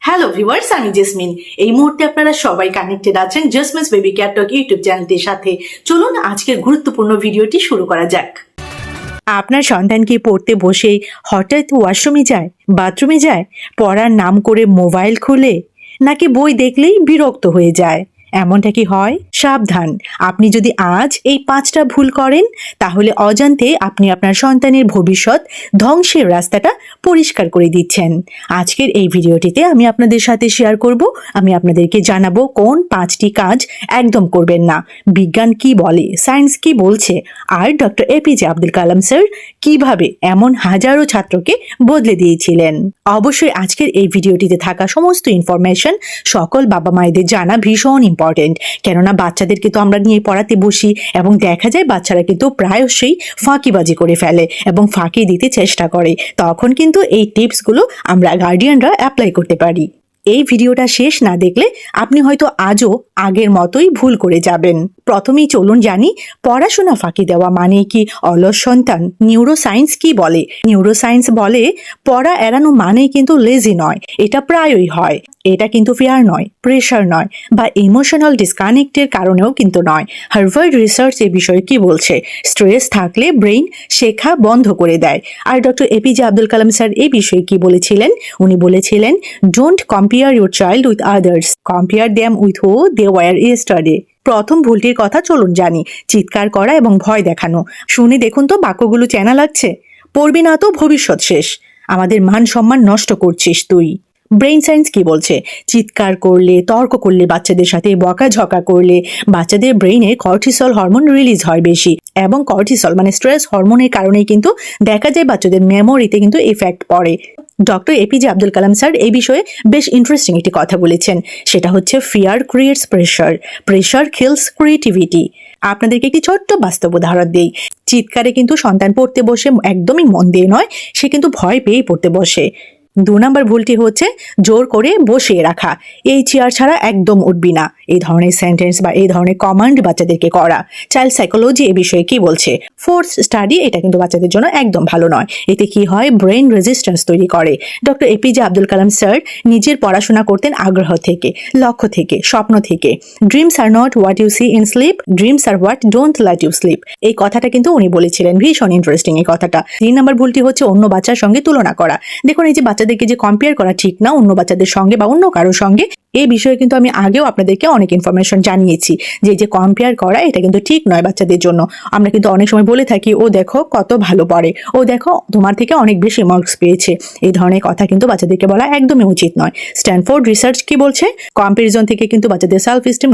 Hello viewers, আমি jasmine. এই মুহূর্তে আপনারা সবাই কানেক্টেড আছেন জেসমিনস বেবি কেয়ার টক ইউটিউব চ্যানেলটির সাথে। চলুন আজকের গুরুত্বপূর্ণ ভিডিওটি শুরু করা যাক। আপনার সন্তানকে পড়তে বসে হঠাৎ ওয়াশরুমে যায়, বাথরুমে যায়, পড়ার নাম করে মোবাইল খুলে, নাকি বই দেখলেই বিরক্ত হয়ে যায়? এমনটা কি হয়? সাবধান, আপনি যদি আজ এই 5টা ভুল করেন তাহলে অজান্তে আপনি আপনার সন্তানের ভবিষ্যৎ ধ্বংসের রাস্তাটা পরিষ্কার করে দিচ্ছেন। আজকের এই ভিডিওটিতে আমি আপনাদের সাথে শেয়ার করব, আমি আপনাদেরকে জানাবো কোন 5টি কাজ একদম করবেন না, বিজ্ঞান কি বলে, সায়েন্স কি বলছে, আর doctor APJ Abdul Kalam sir কিভাবে এমন হাজারো ছাত্রকে বদলে দিয়েছিলেন। অবশ্যই আজকের এই ভিডিওটিতে থাকা সমস্ত ইনফরমেশন সকল বাবা মায়েদের জানা ভীষণ ইম্পর্টেন্ট, কেননা বাচ্চাদেরকে তো আমরা নিয়ে পড়াতে বসি এবং দেখা যায় বাচ্চারা কিন্তু প্রায়শই ফাঁকিবাজি করে ফেলে এবং ফাঁকি দিতে চেষ্টা করে। তখন কিন্তু এই টিপসগুলো আমরা গার্ডিয়ানরা অ্যাপ্লাই করতে পারি। এই ভিডিওটা শেষ না দেখলে আপনি হয়তো আজও আগের মতোই ভুল করে যাবেন। প্রথমেই চলুন জানি পড়াশোনা ফাঁকি দেওয়া মানে কি অলস সন্তান। নিউরোসায়েন্স কি বলে? নিউরোসায়েন্স বলে পড়া এড়ানো মানে কিন্তু লেজি নয়, এটা প্রায়ই হয়। এটা কিন্তু ফিয়ার নয়, প্রেশার নয়, বা ইমোশনাল ডিসকানেক্টের কারণেও কিন্তু নয়। হার্ভার্ড রিসার্চ এ বিষয়ে কি বলছে? স্ট্রেস থাকলে ব্রেইন শেখা বন্ধ করে দেয়। আর doctor APJ Abdul Kalam sir এই বিষয়ে কি বলেছিলেন? উনি বলেছিলেন, don't compare your child with others, compare them with who they were yesterday. প্রথম ভুলটির কথা চলুন জানি, চিৎকার করা এবং ভয় দেখানো। শুনে দেখুন তো বাক্যগুলো চেনা লাগছে? পড়বি না তো ভবিষ্যৎ শেষ, আমাদের মান সম্মান নষ্ট করছিস তুই। ব্রেইন সায়েন্স কি বলছে? চিৎকার করলে, তর্ক করলে, বাচ্চাদের সাথে বকাঝকা করলে বাচ্চাদের ব্রেইনে কর্টিসল হরমোন রিলিজ হয় বেশি, এবং কর্টিসল মানে স্ট্রেস হরমোনের কারণেই কিন্তু দেখা যায় বাচ্চাদের মেমোরিতে কিন্তু ইফেক্ট পড়ে। Doctor APJ Abdul Kalam sir এই বিষয়ে বেশ ইন্টারেস্টিং একটি কথা বলেছেন, সেটা হচ্ছে fear creates pressure, pressure kills creativity. আপনাদেরকে একটি ছোট্ট বাস্তব উদাহরণ দিই। চিৎকারে কিন্তু সন্তান পড়তে বসে একদমই মন দিয়ে নয়, সে কিন্তু ভয় পেয়েই পড়তে বসে। 2 নম্বর ভুলটি হচ্ছে জোর করে বসিয়ে রাখা, এই চেয়ার ছাড়া একদম উঠবি না, এই ধরনের সেন্টেন্স বা এই ধরনের কমান্ড বাচ্চাদেরকে করা। চাইল্ড সাইকোলজি এ বিষয়ে কি বলছে? ফোর্স স্টাডি এটা কিন্তু বাচ্চাদের জন্য একদম ভালো নয়। এতে কি হয়? ব্রেন রেজিস্ট্যান্স তৈরি করে। Doctor APJ Abdul Kalam sir নিজের পড়াশোনা করতেন আগ্রহ থেকে, লক্ষ্য থেকে, স্বপ্ন থেকে। Dreams are not what you see in sleep, dreams are what don't let you sleep. এই কথাটা কিন্তু উনি বলেছিলেন, ভীষণ ইন্টারেস্টিং এই কথাটা। 3 নম্বর ভুলটি হচ্ছে অন্য বাচ্চার সঙ্গে তুলনা করা। দেখুন, এই যে বাচ্চাদেরকে যে কম্পেয়ার করা ঠিক না অন্য বাচ্চাদের সঙ্গে বা অন্য কারোর সঙ্গে, এই বিষয়ে কিন্তু আমি আগেও আপনাদেরকে অনেক ইনফরমেশন জানিয়েছি যে কম্পেয়ার করা এটা কিন্তু ঠিক নয় বাচ্চাদের জন্য। আমরা কিন্তু অনেক সময় বলে থাকি, ও দেখো কত ভালো পড়ে, ও দেখো তোমার থেকে অনেক বেশি মার্কস পেয়েছে। এই ধরনের কথা কিন্তু বাচ্চাদেরকে বলা একদমই উচিত নয়। স্ট্যানফোর্ড রিসার্চ কি বলছে? কম্পারিজন থেকে কিন্তু বাচ্চাদের সেলফ এস্টিম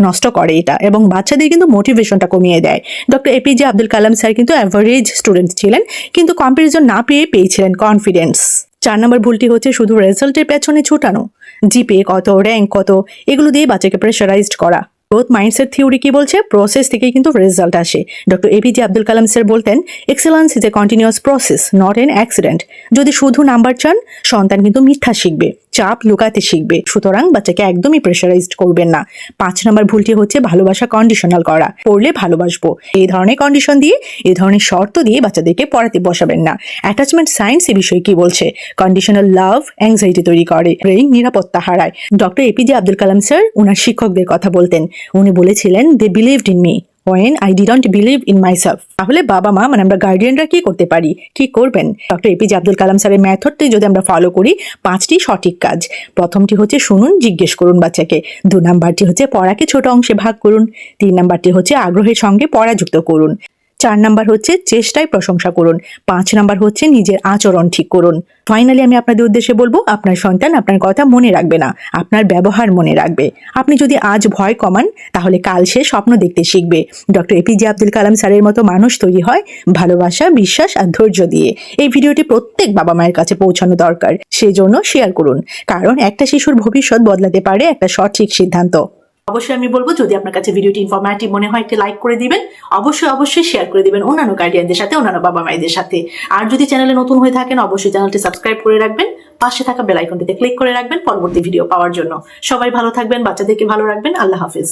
নষ্ট করে এটা, এবং বাচ্চাদের কিন্তু মোটিভেশনটা কমিয়ে দেয়। Doctor APJ Abdul Kalam sir কিন্তু অ্যাভারেজ স্টুডেন্ট ছিলেন, কিন্তু কম্পারিজন না পেয়েছিলেন কনফিডেন্স। 4 নম্বর ভুলটি হচ্ছে শুধু রেজাল্টের পেছনে ছুটানো, জিপে কত, র্যাঙ্ক কত, এগুলো দিয়ে বাচ্চাকে প্রেশারাইজড করা। গ্রোথ মাইন্ডসেট থিওরি কি বলছে? প্রসেস থেকেই কিন্তু রেজাল্ট আসে। Doctor APJ Abdul Kalam sir বলতেন, excellence is a continuous process, not an accident. যদি শুধু নাম্বার চান, সন্তান কিন্তু মিথ্যা শিখবে, চাপ লুকাতে শিখবে। সুতরাং বাচ্চাকে একদমই প্রেশারাইজড করবেন না। 5 নম্বর ভুলটি হচ্ছে ভালোবাসা কন্ডিশনাল করা, পড়লে ভালোবাসবো, এই ধরনের কন্ডিশন দিয়ে, এই ধরনের শর্ত দিয়ে বাচ্চাদেরকে পড়াতে বসাবেন না। অ্যাটাচমেন্ট সায়েন্স এ বিষয়ে কি বলছে? কন্ডিশনাল লাভ অ্যাংজাইটি তৈরি করে, ব্রেইন নিরাপত্তা হারায়। Doctor APJ Abdul Kalam sir ওনার শিক্ষকদের কথা বলতেন, উনি বলেছিলেন, they believed in me when I didn't believe in myself। তাহলে বাবা মা মানে আমরা গার্ডিয়ানরা কি করতে পারি, কি করবেন? ডক্টর এপিজে আব্দুল কালাম স্যারের মেথডটি যদি আমরা ফলো করি, 5টি সঠিক কাজ। প্রথমটি হচ্ছে শুনুন, জিজ্ঞেস করুন বাচ্চাকে। 2 নাম্বারটি হচ্ছে পড়াকে ছোট অংশে ভাগ করুন। 3 নাম্বারটি হচ্ছে আগ্রহের সঙ্গে পড়া যুক্ত করুন। 4 নাম্বার হচ্ছে চেষ্টায় প্রশংসা করুন। 5 নাম্বার হচ্ছে নিজের আচরণ ঠিক করুন। ফাইনালি আমি আপনাদের উদ্দেশ্যে বলবো, আপনার সন্তান আপনার কথা মনে রাখবে না, আপনার ব্যবহার মনে রাখবে। আপনি যদি আজ ভয় কমান, তাহলে কাল সে স্বপ্ন দেখতে শিখবে। ডক্টর এপিজে আব্দুল কালাম স্যারের মতো মানুষ তৈরি হয় ভালোবাসা, বিশ্বাস আর ধৈর্য দিয়ে। এই ভিডিওটি প্রত্যেক বাবা মায়ের কাছে পৌঁছানো দরকার, সেজন্য শেয়ার করুন, কারণ একটা শিশুর ভবিষ্যৎ বদলাতে পারে একটা সঠিক সিদ্ধান্ত। অবশ্যই আমি বলবো, যদি আপনার কাছে ভিডিওটি ইনফরমেটিভ মনে হয় একটি লাইক করে দিবেন, অবশ্যই শেয়ার করে দিবেন অন্যান্য গার্ডিয়ানদের সাথে, অন্যান্য বাবা মায়েদের সাথে। আর যদি চ্যানেলে নতুন হয়ে থাকেন, অবশ্যই চ্যানেলটি সাবস্ক্রাইব করে রাখবেন, পাশে থাকা বেল আইকনটিতে ক্লিক করে রাখবেন পরবর্তী ভিডিও পাওয়ার জন্য। সবাই ভালো থাকবেন, বাচ্চাদেরকে ভালো রাখবেন। আল্লাহ হাফিজ।